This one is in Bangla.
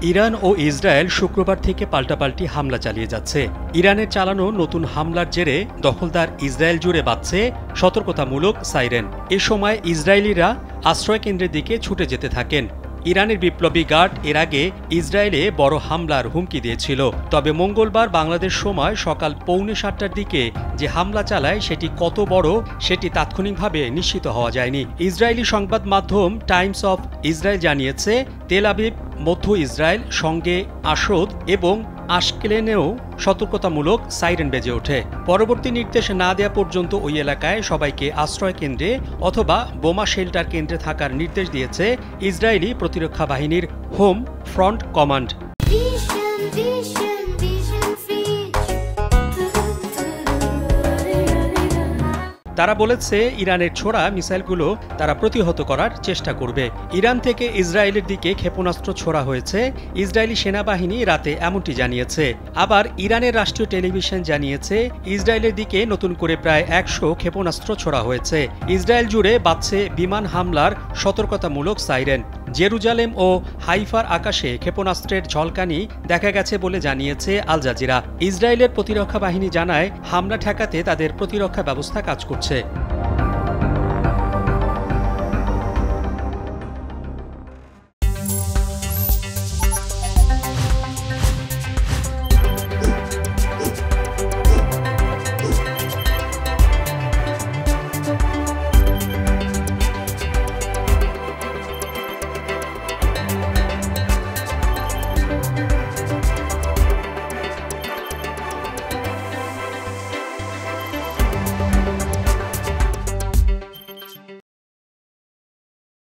ইরান ও ইসরায়েল শুক্রবার থেকে পাল্টাপাল্টি হামলা চালিয়ে যাচ্ছে। ইরানের চালানো নতুন হামলার জেরে দখলদার ইসরায়েল জুড়ে বাজছে সতর্কতামূলক সাইরেন। এ সময় ইসরায়েলিরা আশ্রয়কেন্দ্রের দিকে ছুটে যেতে থাকেন। ইরানের বিপ্লবী গার্ড এর আগে ইসরায়েলে বড় হামলার হুমকি দিয়েছিল। তবে মঙ্গলবার বাংলাদেশ সময় সকাল 6:45টার দিকে যে হামলা চালায় সেটি কত বড় সেটি তাৎক্ষণিকভাবে নিশ্চিত হওয়া যায়নি। ইসরায়েলি সংবাদ মাধ্যম টাইমস অফ ইসরায়েল জানিয়েছে, তেল আবিব, মধ্য ইসরায়েল, সঙ্গে আশোদ এবং আশকেলনেও সতর্কতামূলক সাইরেন বেজে ওঠে। পরবর্তী নির্দেশ না দেওয়া পর্যন্ত ওই এলাকায় সবাইকে আশ্রয় কেন্দ্রে অথবা বোমা শেল্টার কেন্দ্রে থাকার নির্দেশ দিয়েছে ইসরায়েলি প্রতিরক্ষা বাহিনীর হোম ফ্রন্ট কমান্ড। তারা বলেছে, ইরানের ছোড়া মিসাইলগুলো তারা প্রতিহত করার চেষ্টা করবে। ইরান থেকে ইসরায়েলের দিকে ক্ষেপণাস্ত্র ছোড়া হয়েছে। ইসরায়েলি সেনাবাহিনী রাতে এমনটি জানিয়েছে। আবার ইরানের রাষ্ট্রীয় টেলিভিশন জানিয়েছে, ইসরায়েলের দিকে নতুন করে প্রায় 100 ক্ষেপণাস্ত্র ছোড়া হয়েছে। ইসরায়েল জুড়ে বাজছে বিমান হামলার সতর্কতামূলক সাইরেন। জেরুজালেম ও হাইফার আকাশে ক্ষেপণাস্ত্রের ঝলকানি দেখা গেছে বলে জানিয়েছে আল জাজিরা। ইসরায়েলের প্রতিরক্ষা বাহিনী জানায়, হামলা ঠেকাতে তাদের প্রতিরক্ষা ব্যবস্থা কাজ করছে।